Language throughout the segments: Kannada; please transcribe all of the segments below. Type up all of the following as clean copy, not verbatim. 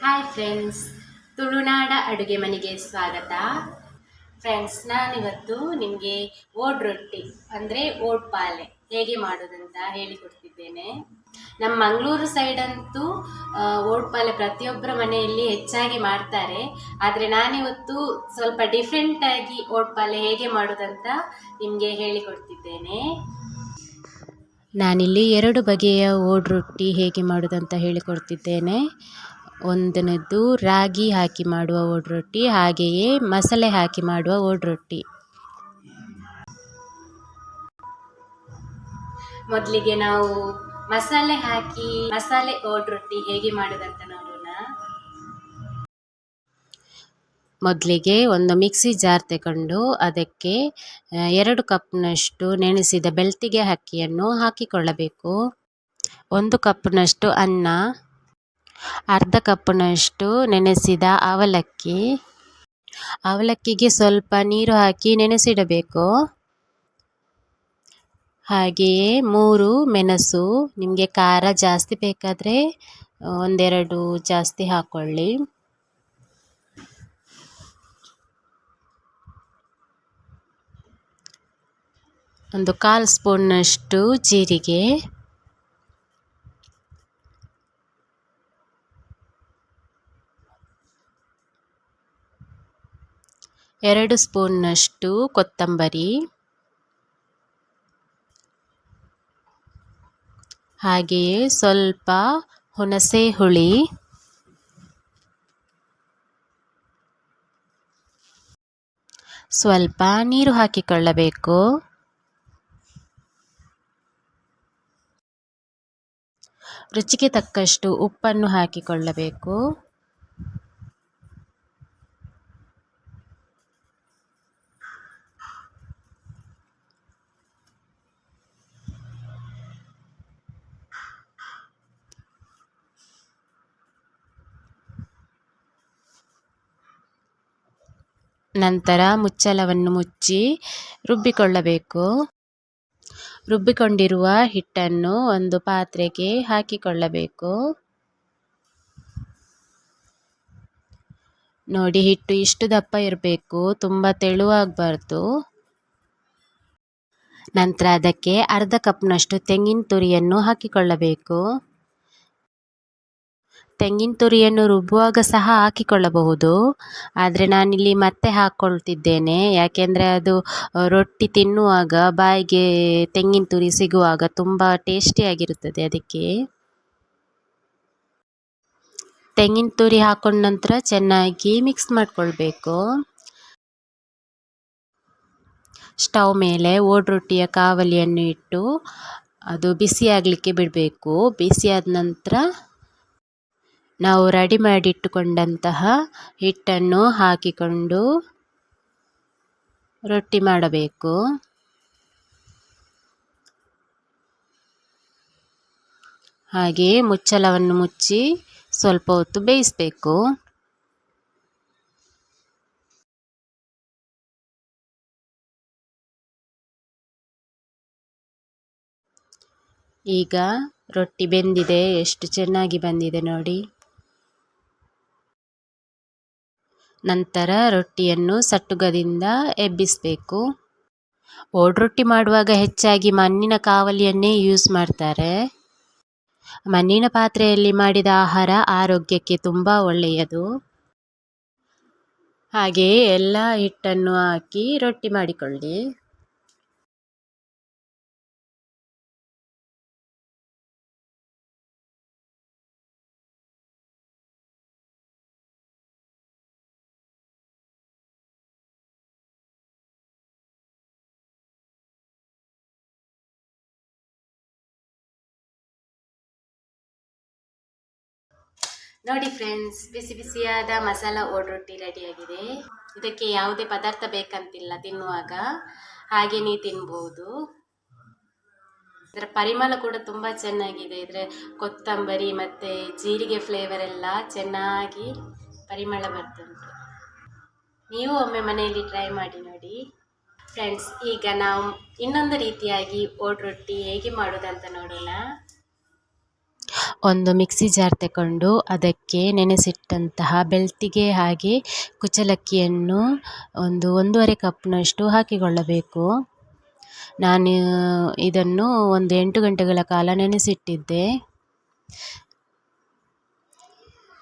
ಹಾಯ್ ಫ್ರೆಂಡ್ಸ್, ತುಳುನಾಡ ಅಡುಗೆ ಮನೆಗೆ ಸ್ವಾಗತ. ಫ್ರೆಂಡ್ಸ್, ನಾನಿವತ್ತು ನಿಮಗೆ ಓಡ್ ರೊಟ್ಟಿ ಅಂದರೆ ಓಡ್ ಪಾಲೆ ಹೇಗೆ ಮಾಡೋದಂತ ಹೇಳಿಕೊಡ್ತಿದ್ದೇನೆ. ನಮ್ಮ ಮಂಗಳೂರು ಸೈಡಂತೂ ಓಡ್ ಪಾಲೆ ಪ್ರತಿಯೊಬ್ಬರ ಮನೆಯಲ್ಲಿ ಹೆಚ್ಚಾಗಿ ಮಾಡ್ತಾರೆ. ಆದರೆ ನಾನಿವತ್ತು ಸ್ವಲ್ಪ ಡಿಫ್ರೆಂಟಾಗಿ ಓಡ್ ಪಾಲೆ ಹೇಗೆ ಮಾಡೋದಂತ ನಿಮಗೆ ಹೇಳಿಕೊಡ್ತಿದ್ದೇನೆ. ನಾನಿಲ್ಲಿ 2 ಬಗೆಯ ಓಡ್ ರೊಟ್ಟಿ ಹೇಗೆ ಮಾಡೋದಂತ ಹೇಳಿಕೊಡ್ತಿದ್ದೇನೆ. ಒಂದನೇದು ರಾಗಿ ಹಾಕಿ ಮಾಡುವ ಓಡ್ ರೊಟ್ಟಿ, ಹಾಗೆಯೇ ಮಸಾಲೆ ಹಾಕಿ ಮಾಡುವ ಓಡ್ ರೊಟ್ಟಿ. ಮೊದಲಿಗೆ ನಾವು ಮಸಾಲೆ ಓಡ್ ರೊಟ್ಟಿ ಹೇಗೆ ಮಾಡೋದಂತ ನೋಡೋಣ. ಮೊದಲಿಗೆ ಒಂದು ಮಿಕ್ಸಿ ಜಾರ್ ತಗೊಂಡು ಅದಕ್ಕೆ 2 ಕಪ್ನಷ್ಟು ನೆನೆಸಿದ ಬೆಳ್ತಿಗೆ ಅಕ್ಕಿಯನ್ನು ಹಾಕಿಕೊಳ್ಳಬೇಕು. 1 ಕಪ್ನಷ್ಟು ಅನ್ನ, ಅರ್ಧ ಕಪ್ನಷ್ಟು ನೆನೆಸಿದ ಅವಲಕ್ಕಿಗೆ ಸ್ವಲ್ಪ ನೀರು ಹಾಕಿ ನೆನೆಸಿಡಬೇಕು. ಹಾಗೆಯೇ 3 ಮೆಣಸು, ನಿಮಗೆ ಖಾರ ಜಾಸ್ತಿ ಬೇಕಾದರೆ 1-2 ಜಾಸ್ತಿ ಹಾಕ್ಕೊಳ್ಳಿ. ಒಂದು 1/4 ಸ್ಪೂನ್ನಷ್ಟು ಜೀರಿಗೆ, 2 ಸ್ಪೂನ್ನಷ್ಟು ಕೊತ್ತಂಬರಿ, ಹಾಗೆಯೇ ಸ್ವಲ್ಪ ಹುಣಸೆ ಹುಳಿ, ಸ್ವಲ್ಪ ನೀರು ಹಾಕಿಕೊಳ್ಳಬೇಕು. ರುಚಿಗೆ ತಕ್ಕಷ್ಟು ಉಪ್ಪನ್ನು ಹಾಕಿಕೊಳ್ಳಬೇಕು. ನಂತರ ಮುಚ್ಚಳವನ್ನು ಮುಚ್ಚಿ ರುಬ್ಬಿಕೊಳ್ಳಬೇಕು. ರುಬ್ಬಿಕೊಂಡಿರುವ ಹಿಟ್ಟನ್ನು ಒಂದು ಪಾತ್ರೆಗೆ ಹಾಕಿಕೊಳ್ಳಬೇಕು. ನೋಡಿ, ಹಿಟ್ಟು ಇಷ್ಟು ದಪ್ಪ ಇರಬೇಕು, ತುಂಬ ತೆಳುವಾಗಬಾರ್ದು. ನಂತರ ಅದಕ್ಕೆ ಅರ್ಧ ಕಪ್ನಷ್ಟು ತೆಂಗಿನ ತುರಿಯನ್ನು ಹಾಕಿಕೊಳ್ಳಬೇಕು. ತೆಂಗಿನ ತುರಿಯನ್ನು ರುಬ್ಬುವಾಗ ಸಹ ಹಾಕಿಕೊಳ್ಳಬಹುದು, ಆದರೆ ನಾನಿಲ್ಲಿ ಮತ್ತೆ ಹಾಕ್ಕೊಳ್ತಿದ್ದೇನೆ. ಯಾಕೆಂದರೆ ಅದು ರೊಟ್ಟಿ ತಿನ್ನುವಾಗ ಬಾಯಿಗೆ ತೆಂಗಿನ ತುರಿ ಸಿಗುವಾಗ ತುಂಬ ಟೇಸ್ಟಿಯಾಗಿರುತ್ತದೆ. ಅದಕ್ಕೆ ತೆಂಗಿನ ತುರಿ ಹಾಕೊಂಡ ನಂತರ ಚೆನ್ನಾಗಿ ಮಿಕ್ಸ್ ಮಾಡಿಕೊಳ್ಬೇಕು. ಸ್ಟವ್ ಮೇಲೆ ಓಡ್ ರೊಟ್ಟಿಯ ಕಾವಲಿಯನ್ನು ಇಟ್ಟು ಅದು ಬಿಸಿಯಾಗಲಿಕ್ಕೆ ಬಿಡಬೇಕು. ಬಿಸಿಯಾದ ನಂತರ ನಾವು ರೆಡಿ ಮಾಡಿಟ್ಟುಕೊಂಡಂತಹ ಹಿಟ್ಟನ್ನು ಹಾಕಿಕೊಂಡು ರೊಟ್ಟಿ ಮಾಡಬೇಕು. ಹಾಗೆಯೇ ಮುಚ್ಚಳವನ್ನು ಮುಚ್ಚಿ ಸ್ವಲ್ಪ ಹೊತ್ತು ಬೇಯಿಸಬೇಕು. ಈಗ ರೊಟ್ಟಿ ಬೆಂದಿದೆ, ಎಷ್ಟು ಚೆನ್ನಾಗಿ ಬಂದಿದೆ ನೋಡಿ. ನಂತರ ರೊಟ್ಟಿಯನ್ನು ಸಟ್ಟುಗದಿಂದ ಎಬ್ಬಿಸಬೇಕು. ಓಡ್ ರೊಟ್ಟಿ ಮಾಡುವಾಗ ಹೆಚ್ಚಾಗಿ ಮಣ್ಣಿನ ಕಾವಲಿಯನ್ನೇ ಯೂಸ್ ಮಾಡ್ತಾರೆ. ಮಣ್ಣಿನ ಪಾತ್ರೆಯಲ್ಲಿ ಮಾಡಿದ ಆಹಾರ ಆರೋಗ್ಯಕ್ಕೆ ತುಂಬ ಒಳ್ಳೆಯದು. ಹಾಗೆಯೇ ಎಲ್ಲ ಹಿಟ್ಟನ್ನು ಹಾಕಿ ರೊಟ್ಟಿ ಮಾಡಿಕೊಳ್ಳಿ. ನೋಡಿ ಫ್ರೆಂಡ್ಸ್, ಬಿಸಿ ಬಿಸಿಯಾದ ಮಸಾಲ ಓಡ್ ರೊಟ್ಟಿ ರೆಡಿಯಾಗಿದೆ. ಇದಕ್ಕೆ ಯಾವುದೇ ಪದಾರ್ಥ ಬೇಕಂತಿಲ್ಲ, ತಿನ್ನುವಾಗ ಹಾಗೆಯೇ ತಿನ್ಬೋದು. ಇದರ ಪರಿಮಳ ಕೂಡ ತುಂಬ ಚೆನ್ನಾಗಿದೆ. ಇದರ ಕೊತ್ತಂಬರಿ ಮತ್ತು ಜೀರಿಗೆ ಫ್ಲೇವರ್ ಎಲ್ಲ ಚೆನ್ನಾಗಿ ಪರಿಮಳ ಬರ್ತುಂಟು. ನೀವು ಒಮ್ಮೆ ಮನೆಯಲ್ಲಿ ಟ್ರೈ ಮಾಡಿ ನೋಡಿ ಫ್ರೆಂಡ್ಸ್. ಈಗ ನಾವು ಇನ್ನೊಂದು ರೀತಿಯಾಗಿ ಓಡ್ ರೊಟ್ಟಿ ಹೇಗೆ ಮಾಡೋದಂತ ನೋಡೋಣ. ಒಂದು ಮಿಕ್ಸಿ ಜಾರ್ ತಗೊಂಡು ಅದಕ್ಕೆ ನೆನೆಸಿಟ್ಟಂತಹ ಬೆಳ್ತಿಗೆ ಹಾಗೆ ಕುಚ್ಚಲಕ್ಕಿಯನ್ನು ಒಂದು 1.5 ಕಪ್ನಷ್ಟು ಹಾಕಿಕೊಳ್ಳಬೇಕು. ನಾನು ಇದನ್ನು ಒಂದು 8 ಗಂಟೆಗಳ ಕಾಲ ನೆನೆಸಿಟ್ಟಿದ್ದೆ.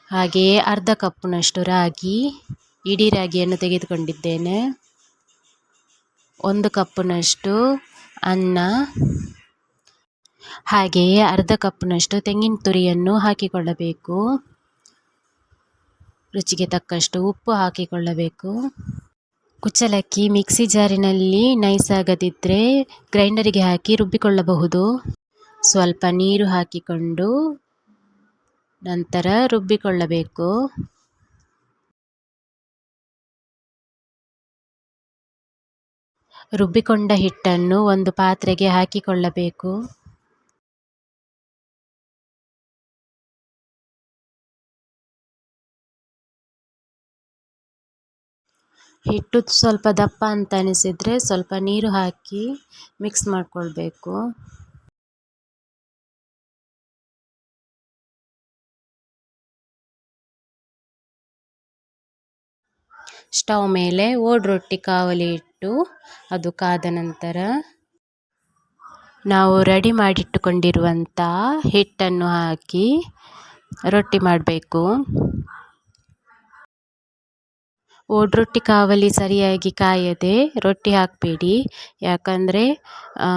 ಹಾಗೆಯೇ ಅರ್ಧ ಕಪ್ನಷ್ಟು ರಾಗಿ, ಇಡೀ ರಾಗಿಯನ್ನು ತೆಗೆದುಕೊಂಡಿದ್ದೇನೆ. 1 ಕಪ್ನಷ್ಟು ಅನ್ನ, ಹಾಗೆಯೇ ಅರ್ಧ ಕಪ್ನಷ್ಟು ತೆಂಗಿನ ತುರಿಯನ್ನು ಹಾಕಿಕೊಳ್ಳಬೇಕು. ರುಚಿಗೆ ತಕ್ಕಷ್ಟು ಉಪ್ಪು ಹಾಕಿಕೊಳ್ಳಬೇಕು. ಕುಚ್ಚಲಕ್ಕಿ ಮಿಕ್ಸಿ ಜಾರಿನಲ್ಲಿ ನೈಸ್ ಆಗದಿದ್ದರೆ ಗ್ರೈಂಡರಿಗೆ ಹಾಕಿ ರುಬ್ಬಿಕೊಳ್ಳಬಹುದು. ಸ್ವಲ್ಪ ನೀರು ಹಾಕಿಕೊಂಡು ನಂತರ ರುಬ್ಬಿಕೊಳ್ಳಬೇಕು. ರುಬ್ಬಿಕೊಂಡ ಹಿಟ್ಟನ್ನು ಒಂದು ಪಾತ್ರೆಗೆ ಹಾಕಿಕೊಳ್ಳಬೇಕು. ಹಿಟ್ಟು ಸ್ವಲ್ಪ ದಪ್ಪ ಅಂತ ಅನಿಸಿದರೆ ಸ್ವಲ್ಪ ನೀರು ಹಾಕಿ ಮಿಕ್ಸ್ ಮಾಡಿಕೊಳ್ಬೇಕು. ಸ್ಟವ್ ಮೇಲೆ ಓಡ್ರೊಟ್ಟಿ ಕಾವಲಿ ಇಟ್ಟು ಅದು ಕಾದ ನಂತರ ನಾವು ರೆಡಿ ಮಾಡಿಟ್ಟುಕೊಂಡಿರುವಂಥ ಹಿಟ್ಟನ್ನು ಹಾಕಿ ರೊಟ್ಟಿ ಮಾಡಬೇಕು. ಓಡ್ರೊಟ್ಟಿ ಕಾವಲಿ ಸರಿಯಾಗಿ ಕಾಯದೆ ರೊಟ್ಟಿ ಹಾಕಬೇಡಿ, ಯಾಕಂದರೆ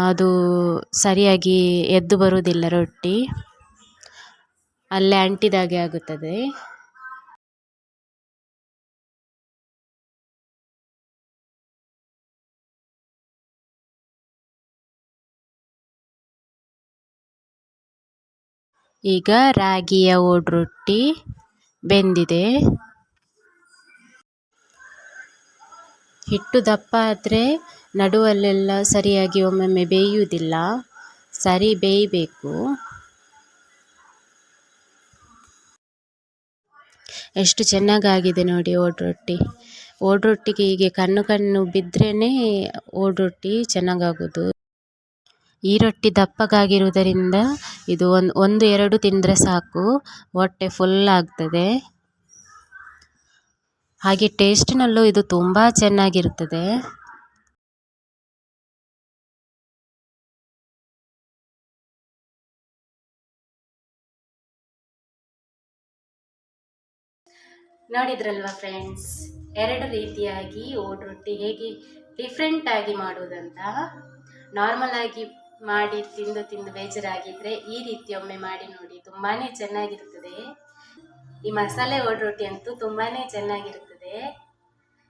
ಅದು ಸರಿಯಾಗಿ ಎದ್ದು ಬರುವುದಿಲ್ಲ, ರೊಟ್ಟಿ ಅಲ್ಲೇ ಅಂಟಿದಾಗೆ ಆಗುತ್ತದೆ. ಈಗ ರಾಗಿಯ ಓಡ್ರೊಟ್ಟಿ ಬೆಂದಿದೆ. ಹಿಟ್ಟು ದಪ್ಪ ಆದರೆ ನಡುವಲ್ಲೆಲ್ಲ ಸರಿಯಾಗಿ ಒಮ್ಮೊಮ್ಮೆ ಬೇಯುವುದಿಲ್ಲ, ಸರಿ ಬೇಯಬೇಕು. ಎಷ್ಟು ಚೆನ್ನಾಗಾಗಿದೆ ನೋಡಿ ಓಡ್ರೊಟ್ಟಿ. ಓಡ್ರೊಟ್ಟಿಗೆ ಹೀಗೆ ಕಣ್ಣು ಬಿದ್ರೇ ಓಡ್ರೊಟ್ಟಿ ಚೆನ್ನಾಗಾಗೋದು. ಈ ರೊಟ್ಟಿ ದಪ್ಪಗಾಗಿರುವುದರಿಂದ ಇದು ಒಂದು 2 ತಿಂದರೆ ಸಾಕು, ಹೊಟ್ಟೆ ಫುಲ್ ಆಗ್ತದೆ. ಹಾಗೆ ಟೇಸ್ಟಿನಲ್ಲೂ ಇದು ತುಂಬ ಚೆನ್ನಾಗಿರ್ತದೆ. ನೋಡಿದ್ರಲ್ವಾ ಫ್ರೆಂಡ್ಸ್, 2 ರೀತಿಯಾಗಿ ಓಡ್ರೊಟ್ಟಿ ಹೇಗೆ ಡಿಫ್ರೆಂಟ್ ಆಗಿ ಮಾಡುವುದಂತ. ನಾರ್ಮಲ್ ಆಗಿ ಮಾಡಿ ತಿಂದು ಬೇಜಾರಾಗಿದ್ದರೆ ಈ ರೀತಿ ಒಮ್ಮೆ ಮಾಡಿ ನೋಡಿ, ತುಂಬಾ ಚೆನ್ನಾಗಿರ್ತದೆ. ಈ ಮಸಾಲೆ ಓಡ್ರೊಟ್ಟಿ ಅಂತೂ ತುಂಬಾ ಚೆನ್ನಾಗಿರ್ತದೆ.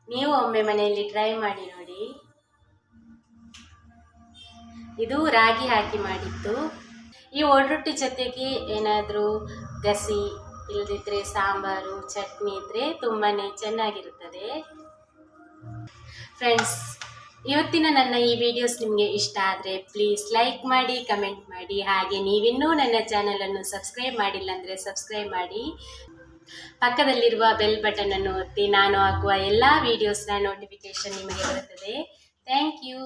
ನೀವು ಒಮ್ಮೆ ಮನೆಯಲ್ಲಿ ಟ್ರೈ ಮಾಡಿ ನೋಡಿ. ಇದು ರಾಗಿ ಹಾಕಿ ಮಾಡಿದ್ದು. ಈ ಓಡ್ರೊಟ್ಟಿ ಜೊತೆಗೆ ಏನಾದರೂ ಗಸಿ ಇಲ್ಲದಿದ್ದರೆ ಸಾಂಬಾರು ಚಟ್ನಿ ಇದ್ದರೆ ತುಂಬಾ ಚೆನ್ನಾಗಿರುತ್ತದೆ. ಫ್ರೆಂಡ್ಸ್, ಇವತ್ತಿನ ನನ್ನ ಈ ವಿಡಿಯೋಸ್ ನಿಮಗೆ ಇಷ್ಟ ಆದರೆ ಪ್ಲೀಸ್ ಲೈಕ್ ಮಾಡಿ, ಕಮೆಂಟ್ ಮಾಡಿ. ಹಾಗೆ ನೀವಿನ್ನೂ ನನ್ನ ಚಾನಲನ್ನು ಸಬ್ಸ್ಕ್ರೈಬ್ ಮಾಡಿಲ್ಲ ಅಂದರೆ ಸಬ್ಸ್ಕ್ರೈಬ್ ಮಾಡಿ. ಪಕ್ಕದಲ್ಲಿರುವ ಬೆಲ್ ಬಟನನ್ನು ಒತ್ತಿ ನಾನು ಹಾಕುವ ಎಲ್ಲ ವೀಡಿಯೋಸ್ನ ನೋಟಿಫಿಕೇಷನ್ ನಿಮಗೆ ಬರುತ್ತದೆ. Thank you.